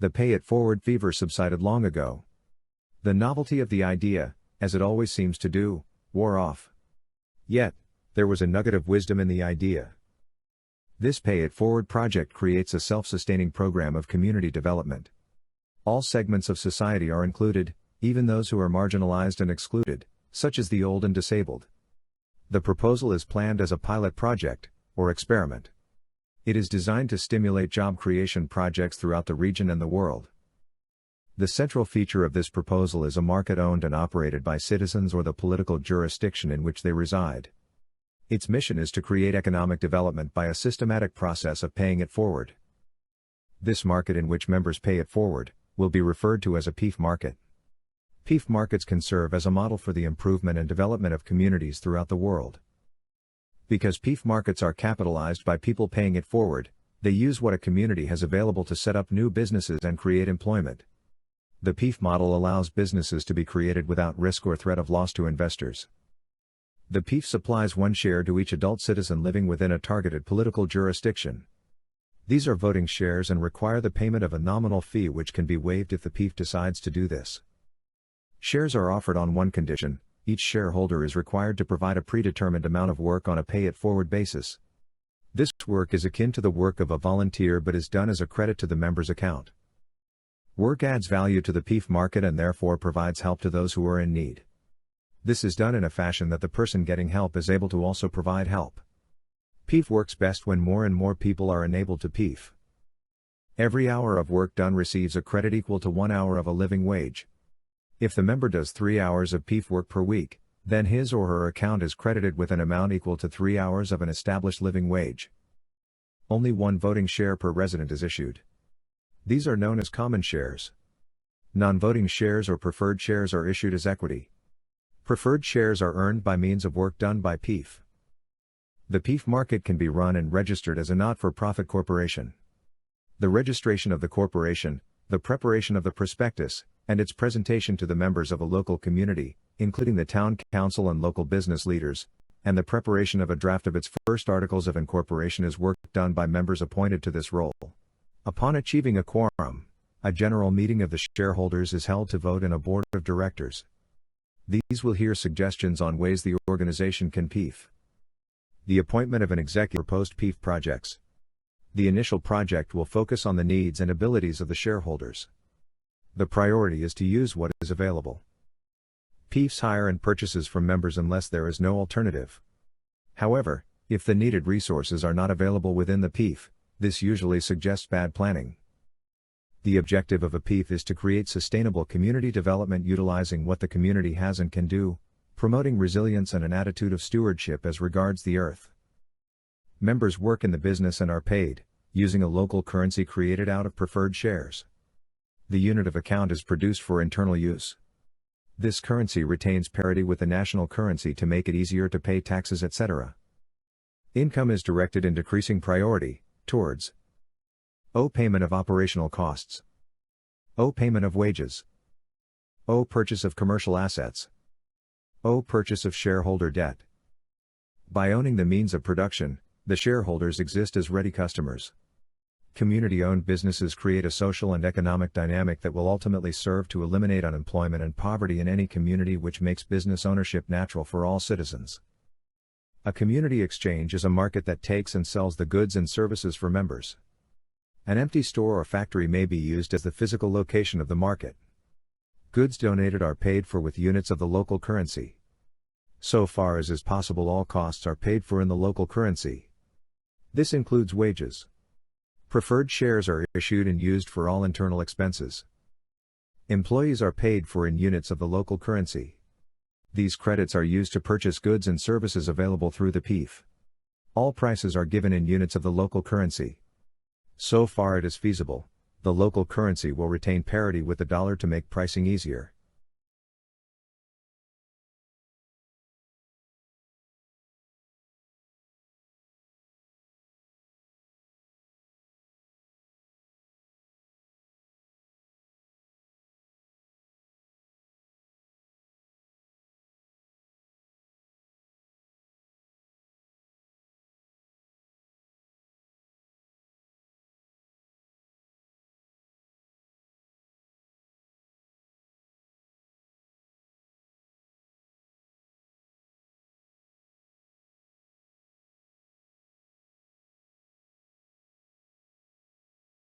The pay-it-forward fever subsided long ago. The novelty of the idea, as it always seems to do, wore off. Yet, there was a nugget of wisdom in the idea. This pay-it-forward project creates a self-sustaining program of community development. All segments of society are included, even those who are marginalized and excluded, such as the old and disabled. The proposal is planned as a pilot project, or experiment. It is designed to stimulate job creation projects throughout the region and the world. The central feature of this proposal is a market owned and operated by citizens or the political jurisdiction in which they reside. Its mission is to create economic development by a systematic process of paying it forward. This market in which members pay it forward will be referred to as a PEEF market. PEEF markets can serve as a model for the improvement and development of communities throughout the world. Because PEEF markets are capitalized by people paying it forward, they use what a community has available to set up new businesses and create employment. The PEEF model allows businesses to be created without risk or threat of loss to investors. The PEEF supplies one share to each adult citizen living within a targeted political jurisdiction. These are voting shares and require the payment of a nominal fee which can be waived if the PEEF decides to do this. Shares are offered on one condition: each shareholder is required to provide a predetermined amount of work on a pay-it-forward basis. This work is akin to the work of a volunteer but is done as a credit to the member's account. Work adds value to the PEEF market and therefore provides help to those who are in need. This is done in a fashion that the person getting help is able to also provide help. PEEF works best when more and more people are enabled to PEEF. Every hour of work done receives a credit equal to 1 hour of a living wage. If the member does 3 hours of PEEF work per week, then his or her account is credited with an amount equal to 3 hours of an established living wage. Only one voting share per resident is issued. These are known as common shares. Non-voting shares or preferred shares are issued as equity. Preferred shares are earned by means of work done by PEEF. The PEEF market can be run and registered as a not-for-profit corporation. The registration of the corporation, the preparation of the prospectus, and its presentation to the members of a local community, including the town council and local business leaders, and the preparation of a draft of its first articles of incorporation is work done by members appointed to this role. Upon achieving a quorum, a general meeting of the shareholders is held to vote in a board of directors. These will hear suggestions on ways the organization can PEEF. The appointment of an executive for post-PEEF projects. The initial project will focus on the needs and abilities of the shareholders. The priority is to use what is available. PEEFs hire and purchases from members unless there is no alternative. However, if the needed resources are not available within the PEEF, this usually suggests bad planning. The objective of a PEEF is to create sustainable community development utilizing what the community has and can do, promoting resilience and an attitude of stewardship as regards the earth. Members work in the business and are paid, using a local currency created out of preferred shares. The unit of account is produced for internal use. This currency retains parity with the national currency to make it easier to pay taxes, etc. Income is directed in decreasing priority, towards O. Payment of operational costs. O. Payment of wages. O. Purchase of commercial assets. O. Purchase of shareholder debt. By owning the means of production, the shareholders exist as ready customers. Community-owned businesses create a social and economic dynamic that will ultimately serve to eliminate unemployment and poverty in any community, which makes business ownership natural for all citizens. A community exchange is a market that takes and sells the goods and services for members. An empty store or factory may be used as the physical location of the market. Goods donated are paid for with units of the local currency. So far as is possible, all costs are paid for in the local currency. This includes wages. Preferred shares are issued and used for all internal expenses. Employees are paid for in units of the local currency. These credits are used to purchase goods and services available through the PEEF. All prices are given in units of the local currency. So far it is feasible, the local currency will retain parity with the dollar to make pricing easier.